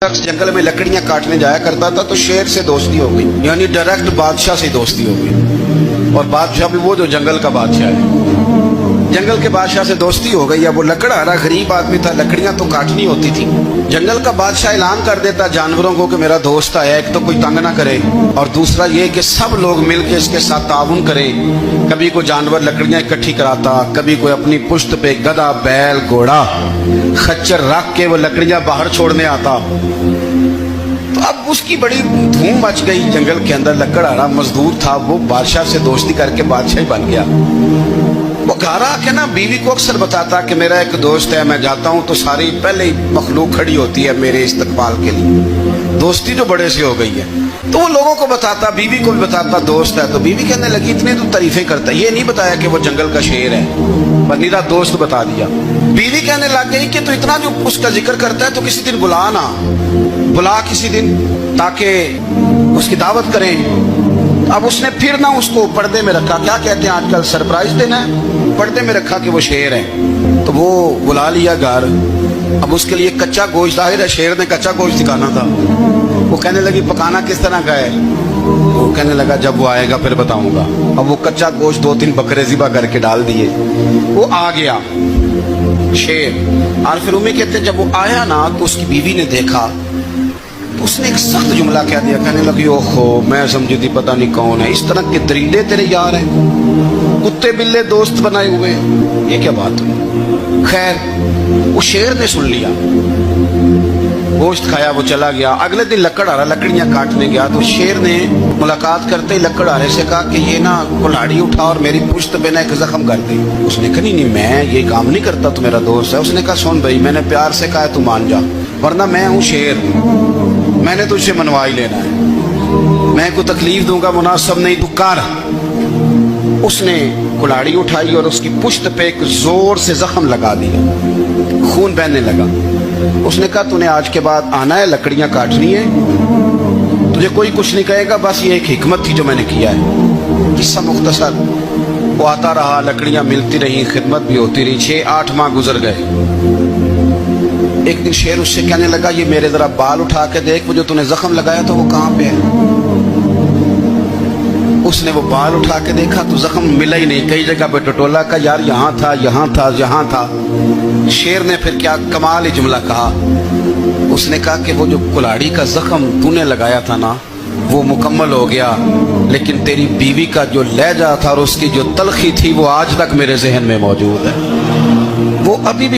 शख्स जंगल में लकड़ियां काटने जाया करता था तो शेर से दोस्ती हो गई, यानी डायरेक्ट बादशाह से दोस्ती हो गई। और बादशाह भी वो जो जंगल का बादशाह है, जंगल के बादशाह से दोस्ती हो गई। अब वो लकड़हारा गरीब आदमी था, लकड़ियां तो काटनी होती थी। जंगल का बादशाह ऐलान कर देता जानवरों को कि मेरा दोस्त आया, एक तो कोई तंग ना करे और दूसरा ये कि सब लोग मिलकर इसके साथ ताउन करें। कभी कोई जानवर लकड़ियां इकट्ठी कराता, कभी कोई अपनी पुश्त पे गधा, बैल, घोड़ा, खच्चर रख के वो लकड़ियां बाहर छोड़ने आता। तो अब उसकी बड़ी धूम मच गई जंगल के अंदर। लकड़हारा मजदूर था, वो बादशाह से दोस्ती करके बादशाह ही बन गया। वो घर आके ना बीवी को अक्सर बताता कि मेरा एक दोस्त है, मैं जाता हूँ तो सारी पहले ही मखलूक खड़ी होती है मेरे इस्तकबाल के लिए। दोस्ती जो बड़े से हो गई है, तो वो लोगों को बताता, बीवी को भी बताता दोस्त है। तो बीवी कहने लगी इतनी तो तारीफें करता है, ये नहीं बताया कि वो जंगल का शेर है, पर नीरा दोस्त बता दिया। बीवी कहने लग गई कि तो इतना जो उसका जिक्र करता है तो किसी दिन बुला किसी दिन, ताकि उसकी दावत करें। अब उसने फिर ना उसको पर्दे में रखा, क्या कहते हैं आजकल सरप्राइज देना है, पर्दे में रखा कि वो शेर है। तो वो बुला लिया घर। अब उसके लिए कच्चा गोश्त, जाहिर है शेर ने कच्चा गोश्त सिखाना था। वो कहने लगी पकाना किस तरह का है? वो कहने लगा जब वो आएगा फिर बताऊंगा। अब वो कच्चा गोश्त 2-3 बकरे ज़िबा करके डाल दिए। वो आ गया शेर। और फिर उम्मीद कहते हैं जब वो आया ना तो उसकी बीवी ने देखा तो उसने एक सख्त जुमला कह दिया। कहने लगी ओहो, मैं समझी थी पता नहीं कौन है, इस तरह के दरीले तेरे यार हैं, कुत्ते बिल्ले दोस्त बनाए हुए, ये क्या बात हुई? खैर वो शेर ने सुन लिया, गोश्त खाया, वो चला गया। अगले दिन लकड़हारा लकड़ियां काटने गया तो शेर ने मुलाकात करते ही लकड़हारे से कहा कि ये ना कुल्हाड़ी उठा और मेरी पुश्त पे ना एक जख्म कर दे। उसने कहा नहीं मैं ये काम नहीं करता, तो मेरा दोस्त है। उसने कहा सुन भाई, मैंने प्यार से कहा तू मान जा, वरना मैं हूँ शेर, मैंने तुझसे मनवा ही लेना है, मैं को तकलीफ दूंगा मुनासिब नहीं, तू कर। उसने कुल्हाड़ी उठाई और उसकी पुश्त पे एक जोर से जख्म लगा दिया, खून बहने लगा। उसने कहा तूने आज के बाद आना है, लकड़ियां काटनी है, तुझे कोई कुछ नहीं कहेगा, बस ये एक हिकमत थी जो मैंने किया है। किस्सा मुख्तसर। वो आता रहा, लकड़ियां मिलती रही, खिदमत भी होती रही। 6-8 माह गुजर गए। एक दिन शेर उससे कहने लगा ये मेरे जरा बाल उठा के देख, वो जो तूने जख्म लगाया था वो कहाँ पे है? उसने वो बाल उठा के देखा तो जख्म मिला ही नहीं, कई जगह पे टटोला का, यार यहाँ था, यहाँ था, यहाँ था। शेर ने फिर क्या कमाल ही जुमला कहा। उसने कहा कि वो जो कुल्हाड़ी का जख्म तूने लगाया था ना वो मुकम्मल हो गया, लेकिन तेरी बीवी का जो लहजा था और उसकी जो तलखी थी वो आज तक मेरे जहन में मौजूद है। वो अभी भी